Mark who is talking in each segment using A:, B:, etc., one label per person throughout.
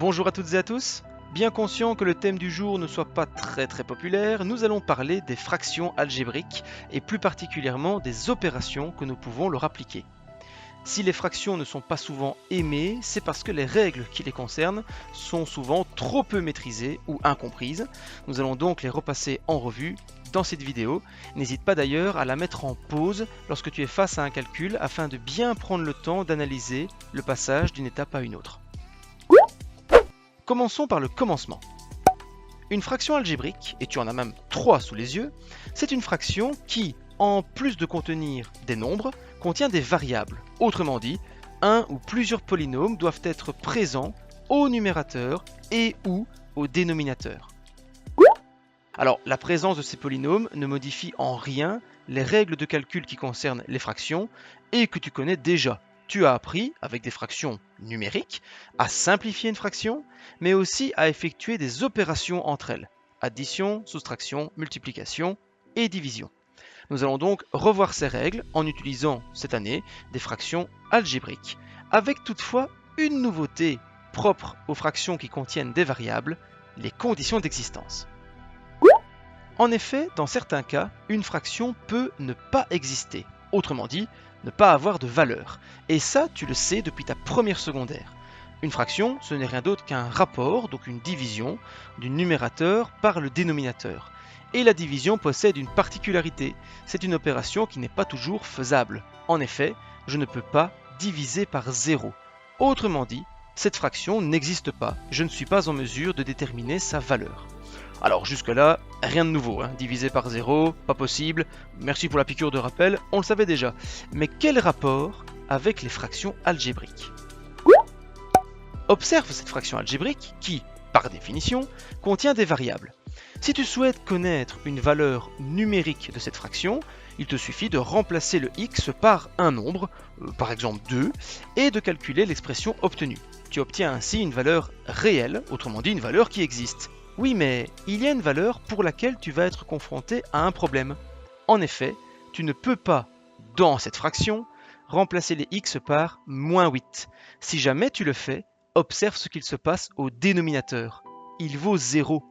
A: Bonjour à toutes et à tous. Bien conscient que le thème du jour ne soit pas très populaire, nous allons parler des fractions algébriques et plus particulièrement des opérations que nous pouvons leur appliquer. Si les fractions ne sont pas souvent aimées, c'est parce que les règles qui les concernent sont souvent trop peu maîtrisées ou incomprises. Nous allons donc les repasser en revue dans cette vidéo. N'hésite pas d'ailleurs à la mettre en pause lorsque tu es face à un calcul afin de bien prendre le temps d'analyser le passage d'une étape à une autre. Commençons par le commencement. Une fraction algébrique, et tu en as même 3 sous les yeux, c'est une fraction qui, en plus de contenir des nombres, contient des variables. Autrement dit, un ou plusieurs polynômes doivent être présents au numérateur et ou au dénominateur. Alors, la présence de ces polynômes ne modifie en rien les règles de calcul qui concernent les fractions et que tu connais déjà. Tu as appris, avec des fractions numériques, à simplifier une fraction, mais aussi à effectuer des opérations entre elles. Addition, soustraction, multiplication et division. Nous allons donc revoir ces règles en utilisant cette année des fractions algébriques, avec toutefois une nouveauté propre aux fractions qui contiennent des variables, les conditions d'existence. En effet, dans certains cas, une fraction peut ne pas exister, autrement dit, ne pas avoir de valeur. Et ça, tu le sais depuis ta première secondaire. Une fraction, ce n'est rien d'autre qu'un rapport, donc une division, du numérateur par le dénominateur. Et la division possède une particularité, c'est une opération qui n'est pas toujours faisable. En effet, je ne peux pas diviser par 0. Autrement dit, cette fraction n'existe pas, je ne suis pas en mesure de déterminer sa valeur. Alors jusque-là, rien de nouveau, diviser par 0, pas possible, merci pour la piqûre de rappel, on le savait déjà. Mais quel rapport avec les fractions algébriques? Observe cette fraction algébrique qui, par définition, contient des variables. Si tu souhaites connaître une valeur numérique de cette fraction, il te suffit de remplacer le x par un nombre, par exemple 2, et de calculer l'expression obtenue. Tu obtiens ainsi une valeur réelle, autrement dit une valeur qui existe. Oui, mais il y a une valeur pour laquelle tu vas être confronté à un problème. En effet, tu ne peux pas, dans cette fraction, remplacer les x par moins 8. Si jamais tu le fais, observe ce qu'il se passe au dénominateur. Il vaut 0.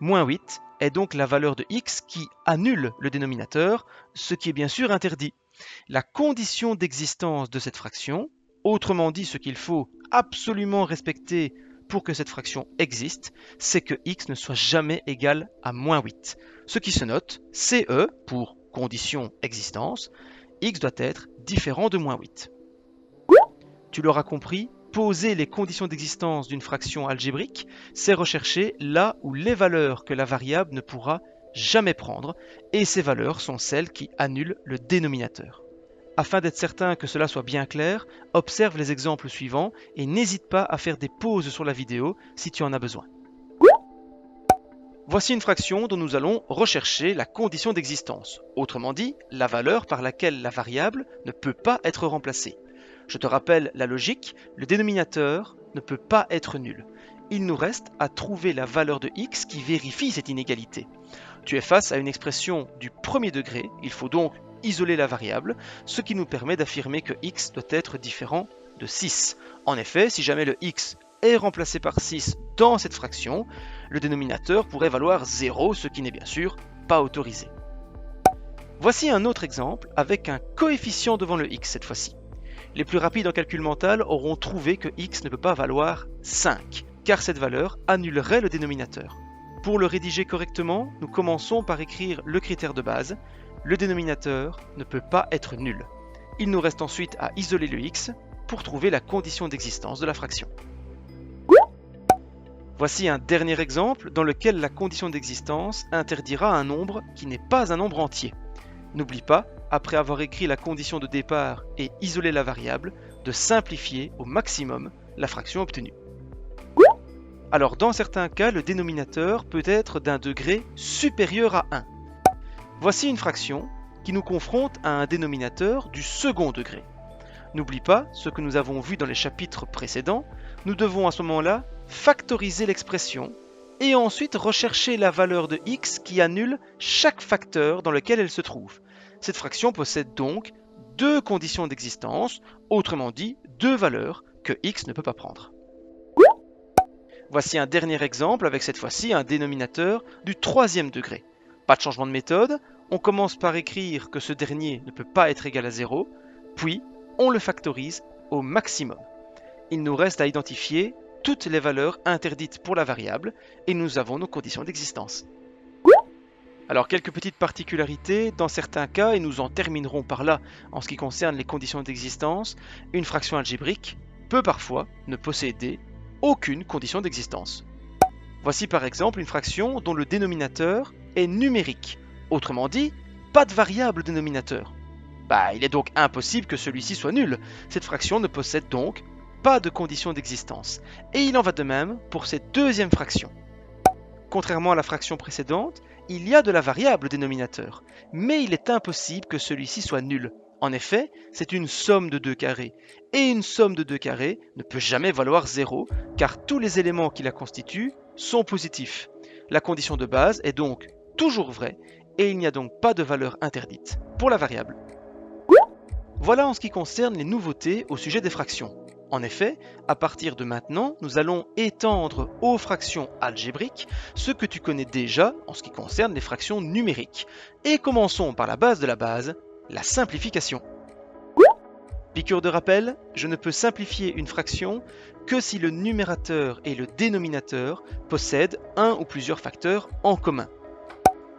A: Moins 8 est donc la valeur de x qui annule le dénominateur, ce qui est bien sûr interdit. La condition d'existence de cette fraction, autrement dit ce qu'il faut absolument respecter pour que cette fraction existe, c'est que x ne soit jamais égal à moins 8. Ce qui se note, CE pour condition existence, x doit être différent de moins 8. Tu l'auras compris, poser les conditions d'existence d'une fraction algébrique, c'est rechercher là où les valeurs que la variable ne pourra jamais prendre, et ces valeurs sont celles qui annulent le dénominateur. Afin d'être certain que cela soit bien clair, observe les exemples suivants et n'hésite pas à faire des pauses sur la vidéo si tu en as besoin. Voici une fraction dont nous allons rechercher la condition d'existence, autrement dit, la valeur par laquelle la variable ne peut pas être remplacée. Je te rappelle la logique, le dénominateur ne peut pas être nul. Il nous reste à trouver la valeur de x qui vérifie cette inégalité. Tu es face à une expression du premier degré, il faut donc isoler la variable, ce qui nous permet d'affirmer que x doit être différent de 6. En effet, si jamais le x est remplacé par 6 dans cette fraction, le dénominateur pourrait valoir 0, ce qui n'est bien sûr pas autorisé. Voici un autre exemple avec un coefficient devant le x cette fois-ci. Les plus rapides en calcul mental auront trouvé que x ne peut pas valoir 5, car cette valeur annulerait le dénominateur. Pour le rédiger correctement, nous commençons par écrire le critère de base. Le dénominateur ne peut pas être nul. Il nous reste ensuite à isoler le x pour trouver la condition d'existence de la fraction. Voici un dernier exemple dans lequel la condition d'existence interdira un nombre qui n'est pas un nombre entier. N'oublie pas, après avoir écrit la condition de départ et isolé la variable, de simplifier au maximum la fraction obtenue. Alors dans certains cas, le dénominateur peut être d'un degré supérieur à 1. Voici une fraction qui nous confronte à un dénominateur du second degré. N'oublie pas ce que nous avons vu dans les chapitres précédents, nous devons à ce moment-là factoriser l'expression et ensuite rechercher la valeur de x qui annule chaque facteur dans lequel elle se trouve. Cette fraction possède donc deux conditions d'existence, autrement dit deux valeurs que x ne peut pas prendre. Voici un dernier exemple avec cette fois-ci un dénominateur du troisième degré. Pas de changement de méthode, on commence par écrire que ce dernier ne peut pas être égal à 0, puis on le factorise au maximum. Il nous reste à identifier toutes les valeurs interdites pour la variable et nous avons nos conditions d'existence. Alors quelques petites particularités, dans certains cas, et nous en terminerons par là en ce qui concerne les conditions d'existence, une fraction algébrique peut parfois ne posséder aucune condition d'existence. Voici par exemple une fraction dont le dénominateur est numérique, autrement dit, pas de variable dénominateur. Il est donc impossible que celui-ci soit nul, cette fraction ne possède donc pas de condition d'existence. Et il en va de même pour cette deuxième fraction. Contrairement à la fraction précédente, il y a de la variable dénominateur, mais il est impossible que celui-ci soit nul. En effet, c'est une somme de 2 carrés, et une somme de 2 carrés ne peut jamais valoir 0, car tous les éléments qui la constituent sont positifs. La condition de base est donc toujours vraie, et il n'y a donc pas de valeur interdite pour la variable. Voilà en ce qui concerne les nouveautés au sujet des fractions. En effet, à partir de maintenant, nous allons étendre aux fractions algébriques ce que tu connais déjà en ce qui concerne les fractions numériques. Et commençons par la base de la base, la simplification. Piqûre de rappel, je ne peux simplifier une fraction que si le numérateur et le dénominateur possèdent un ou plusieurs facteurs en commun.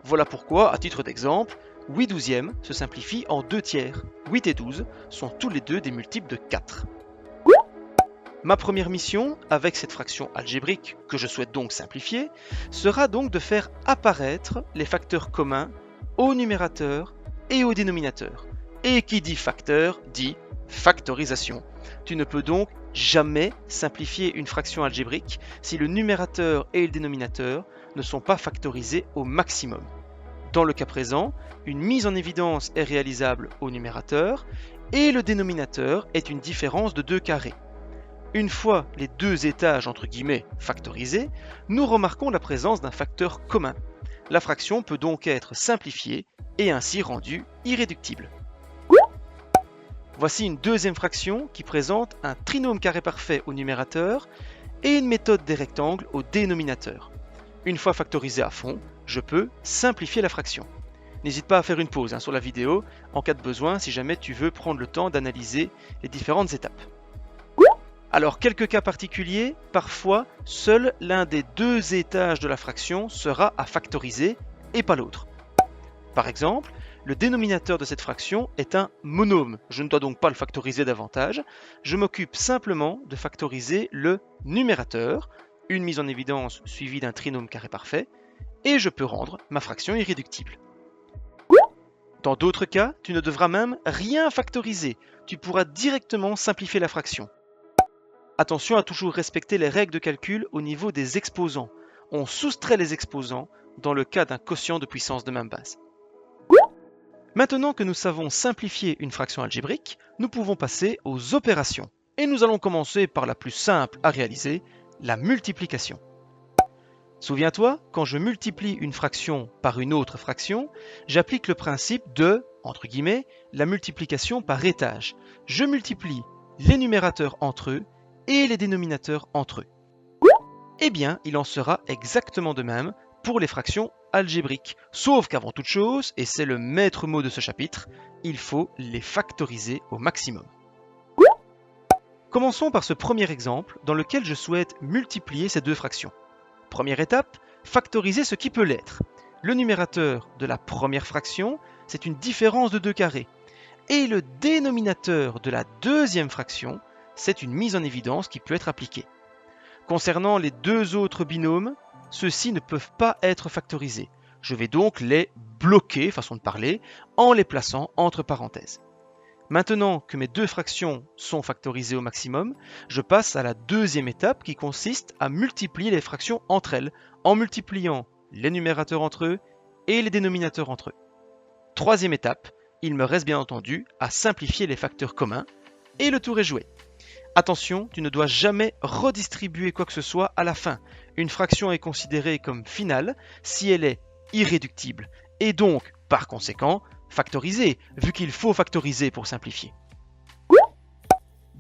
A: Voilà pourquoi, à titre d'exemple, 8 douzièmes se simplifie en 2 tiers. 8 et 12 sont tous les deux des multiples de 4. Ma première mission, avec cette fraction algébrique, que je souhaite donc simplifier, sera donc de faire apparaître les facteurs communs au numérateur et au dénominateur. Et qui dit facteur, dit factorisation. Tu ne peux donc jamais simplifier une fraction algébrique si le numérateur et le dénominateur ne sont pas factorisés au maximum. Dans le cas présent, une mise en évidence est réalisable au numérateur et le dénominateur est une différence de 2 carrés. Une fois les deux étages entre guillemets factorisés, nous remarquons la présence d'un facteur commun. La fraction peut donc être simplifiée et ainsi rendue irréductible. Voici une deuxième fraction qui présente un trinôme carré parfait au numérateur et une méthode des rectangles au dénominateur. Une fois factorisée à fond, je peux simplifier la fraction. N'hésite pas à faire une pause sur la vidéo en cas de besoin si jamais tu veux prendre le temps d'analyser les différentes étapes. Alors, quelques cas particuliers, parfois, seul l'un des deux étages de la fraction sera à factoriser et pas l'autre. Par exemple, le dénominateur de cette fraction est un monôme. Je ne dois donc pas le factoriser davantage. Je m'occupe simplement de factoriser le numérateur, une mise en évidence suivie d'un trinôme carré parfait, et je peux rendre ma fraction irréductible. Dans d'autres cas, tu ne devras même rien factoriser. Tu pourras directement simplifier la fraction. Attention à toujours respecter les règles de calcul au niveau des exposants. On soustrait les exposants dans le cas d'un quotient de puissance de même base. Maintenant que nous savons simplifier une fraction algébrique, nous pouvons passer aux opérations. Et nous allons commencer par la plus simple à réaliser, la multiplication. Souviens-toi, quand je multiplie une fraction par une autre fraction, j'applique le principe de, entre guillemets, la multiplication par étage. Je multiplie les numérateurs entre eux et les dénominateurs entre eux. Eh bien, il en sera exactement de même pour les fractions algébriques. Sauf qu'avant toute chose, et c'est le maître mot de ce chapitre, il faut les factoriser au maximum. Commençons par ce premier exemple dans lequel je souhaite multiplier ces deux fractions. Première étape, factoriser ce qui peut l'être. Le numérateur de la première fraction, c'est une différence de 2 carrés. Et le dénominateur de la deuxième fraction, c'est une mise en évidence qui peut être appliquée. Concernant les deux autres binômes, ceux-ci ne peuvent pas être factorisés. Je vais donc les bloquer, façon de parler, en les plaçant entre parenthèses. Maintenant que mes deux fractions sont factorisées au maximum, je passe à la deuxième étape qui consiste à multiplier les fractions entre elles, en multipliant les numérateurs entre eux et les dénominateurs entre eux. Troisième étape, il me reste bien entendu à simplifier les facteurs communs, et le tour est joué. Attention, tu ne dois jamais redistribuer quoi que ce soit à la fin. Une fraction est considérée comme finale si elle est irréductible et donc, par conséquent, factorisée, vu qu'il faut factoriser pour simplifier.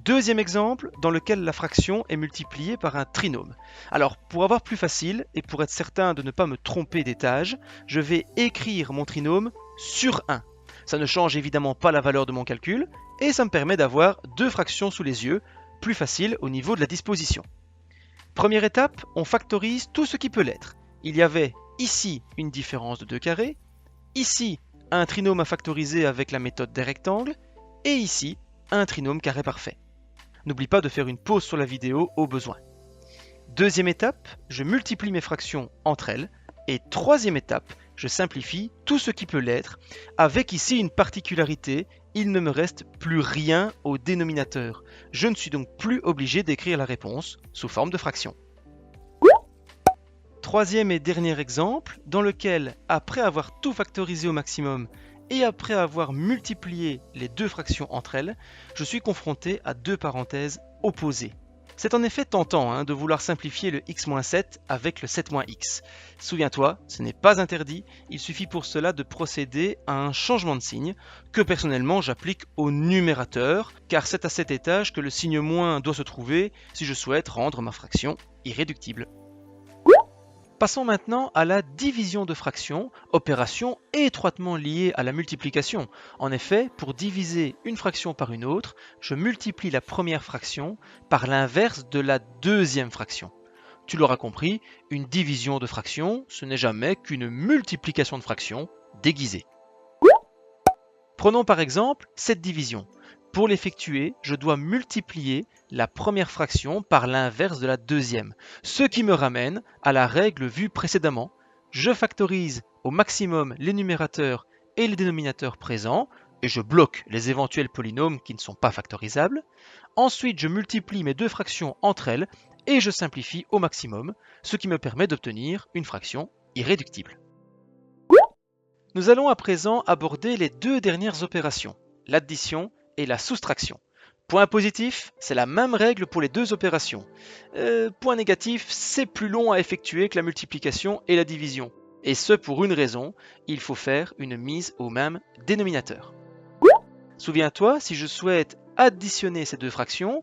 A: Deuxième exemple dans lequel la fraction est multipliée par un trinôme. Alors pour avoir plus facile et pour être certain de ne pas me tromper d'étage, je vais écrire mon trinôme sur 1. Ça ne change évidemment pas la valeur de mon calcul et ça me permet d'avoir deux fractions sous les yeux, plus facile au niveau de la disposition. Première étape, on factorise tout ce qui peut l'être. Il y avait ici une différence de 2 carrés, ici un trinôme à factoriser avec la méthode des rectangles et ici un trinôme carré parfait. N'oublie pas de faire une pause sur la vidéo au besoin. Deuxième étape, je multiplie mes fractions entre elles. Et troisième étape, je simplifie tout ce qui peut l'être, avec ici une particularité, il ne me reste plus rien au dénominateur. Je ne suis donc plus obligé d'écrire la réponse sous forme de fraction. Troisième et dernier exemple, dans lequel, après avoir tout factorisé au maximum, et après avoir multiplié les deux fractions entre elles, je suis confronté à deux parenthèses opposées. C'est en effet tentant de vouloir simplifier le x-7 avec le 7-x. Souviens-toi, ce n'est pas interdit, il suffit pour cela de procéder à un changement de signe que personnellement j'applique au numérateur, car c'est à cet étage que le signe moins doit se trouver si je souhaite rendre ma fraction irréductible. Passons maintenant à la division de fractions, opération étroitement liée à la multiplication. En effet, pour diviser une fraction par une autre, je multiplie la première fraction par l'inverse de la deuxième fraction. Tu l'auras compris, une division de fraction, ce n'est jamais qu'une multiplication de fractions déguisée. Prenons par exemple cette division. Pour l'effectuer, je dois multiplier la première fraction par l'inverse de la deuxième, ce qui me ramène à la règle vue précédemment. Je factorise au maximum les numérateurs et les dénominateurs présents, et je bloque les éventuels polynômes qui ne sont pas factorisables. Ensuite, je multiplie mes deux fractions entre elles, et je simplifie au maximum, ce qui me permet d'obtenir une fraction irréductible. Nous allons à présent aborder les deux dernières opérations, l'addition et la soustraction. Point positif, c'est la même règle pour les deux opérations. Point négatif, c'est plus long à effectuer que la multiplication et la division. Et ce pour une raison, il faut faire une mise au même dénominateur. Souviens-toi, si je souhaite additionner ces deux fractions,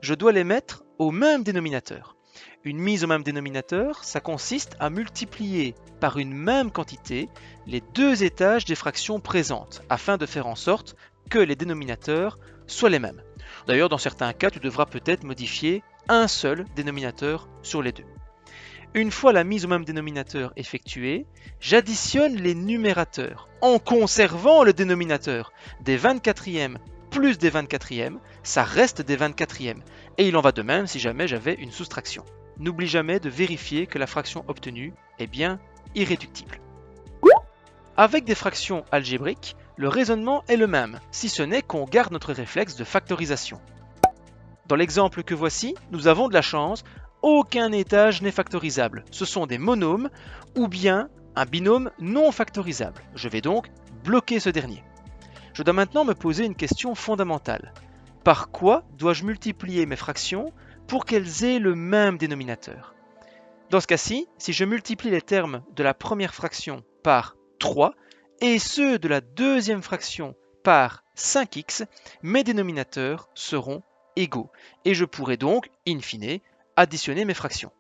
A: je dois les mettre au même dénominateur. Une mise au même dénominateur, ça consiste à multiplier par une même quantité les deux étages des fractions présentes, afin de faire en sorte que les dénominateurs soient les mêmes. D'ailleurs, dans certains cas, tu devras peut-être modifier un seul dénominateur sur les deux. Une fois la mise au même dénominateur effectuée, j'additionne les numérateurs en conservant le dénominateur. Des 24e plus des 24e, ça reste des 24e. Et il en va de même si jamais j'avais une soustraction. N'oublie jamais de vérifier que la fraction obtenue est bien irréductible. Avec des fractions algébriques, le raisonnement est le même, si ce n'est qu'on garde notre réflexe de factorisation. Dans l'exemple que voici, nous avons de la chance, aucun étage n'est factorisable. Ce sont des monômes ou bien un binôme non factorisable. Je vais donc bloquer ce dernier. Je dois maintenant me poser une question fondamentale. Par quoi dois-je multiplier mes fractions pour qu'elles aient le même dénominateur? Dans ce cas-ci, si je multiplie les termes de la première fraction par 3, et ceux de la deuxième fraction par 5x, mes dénominateurs seront égaux. Et je pourrai donc, in fine, additionner mes fractions.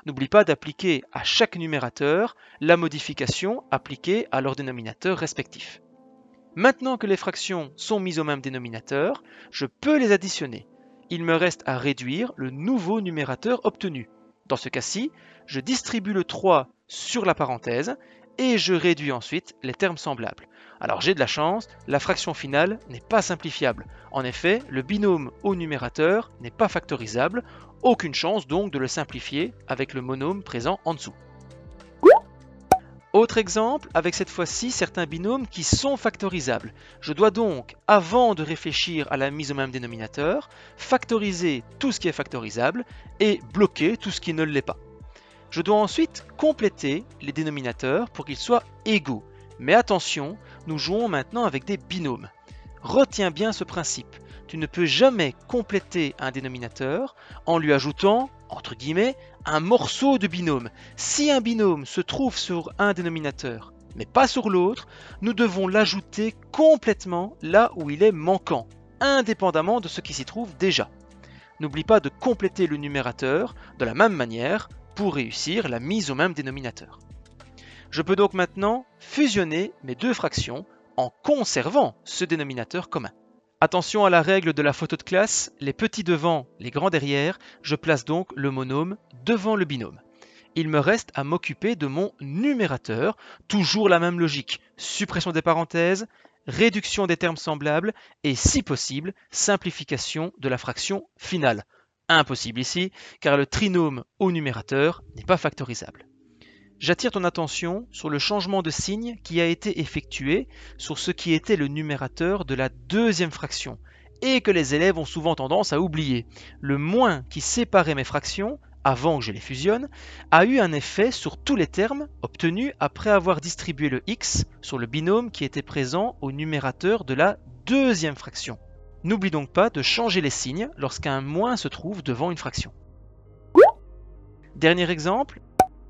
A: N'oublie pas d'appliquer à chaque numérateur la modification appliquée à leur dénominateur respectif. Maintenant que les fractions sont mises au même dénominateur, je peux les additionner. Il me reste à réduire le nouveau numérateur obtenu. Dans ce cas-ci, je distribue le 3 sur la parenthèse et je réduis ensuite les termes semblables. Alors j'ai de la chance, la fraction finale n'est pas simplifiable. En effet, le binôme au numérateur n'est pas factorisable, aucune chance donc de le simplifier avec le monôme présent en dessous. Autre exemple, avec cette fois-ci certains binômes qui sont factorisables. Je dois donc, avant de réfléchir à la mise au même dénominateur, factoriser tout ce qui est factorisable et bloquer tout ce qui ne l'est pas. Je dois ensuite compléter les dénominateurs pour qu'ils soient égaux. Mais attention, nous jouons maintenant avec des binômes. Retiens bien ce principe. Tu ne peux jamais compléter un dénominateur en lui ajoutant, entre guillemets, un morceau de binôme. Si un binôme se trouve sur un dénominateur, mais pas sur l'autre, nous devons l'ajouter complètement là où il est manquant. indépendamment de ce qui s'y trouve déjà. N'oublie pas de compléter le numérateur de la même manière pour réussir la mise au même dénominateur. Je peux donc maintenant fusionner mes deux fractions en conservant ce dénominateur commun. Attention à la règle de la photo de classe, les petits devant, les grands derrière, je place donc le monôme devant le binôme. Il me reste à m'occuper de mon numérateur, toujours la même logique, suppression des parenthèses, réduction des termes semblables et si possible, simplification de la fraction finale. Impossible ici, car le trinôme au numérateur n'est pas factorisable. J'attire ton attention sur le changement de signe qui a été effectué sur ce qui était le numérateur de la deuxième fraction et que les élèves ont souvent tendance à oublier. Le moins qui séparait mes fractions, avant que je les fusionne, a eu un effet sur tous les termes obtenus après avoir distribué le x sur le binôme qui était présent au numérateur de la deuxième fraction. N'oublie donc pas de changer les signes lorsqu'un moins se trouve devant une fraction. Dernier exemple,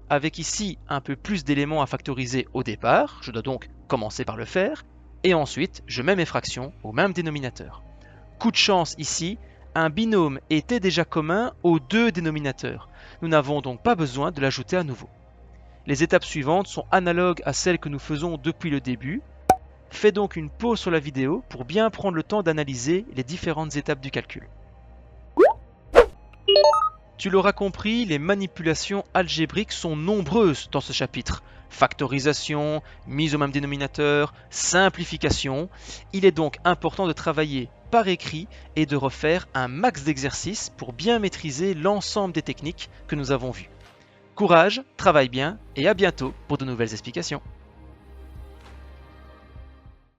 A: avec ici un peu plus d'éléments à factoriser au départ, je dois donc commencer par le faire, et ensuite je mets mes fractions au même dénominateur. Coup de chance ici, un binôme était déjà commun aux deux dénominateurs. Nous n'avons donc pas besoin de l'ajouter à nouveau. Les étapes suivantes sont analogues à celles que nous faisons depuis le début. Fais donc une pause sur la vidéo pour bien prendre le temps d'analyser les différentes étapes du calcul. Tu l'auras compris, les manipulations algébriques sont nombreuses dans ce chapitre. Factorisation, mise au même dénominateur, simplification. Il est donc important de travailler par écrit et de refaire un max d'exercices pour bien maîtriser l'ensemble des techniques que nous avons vues. Courage, travaille bien et à bientôt pour de nouvelles explications.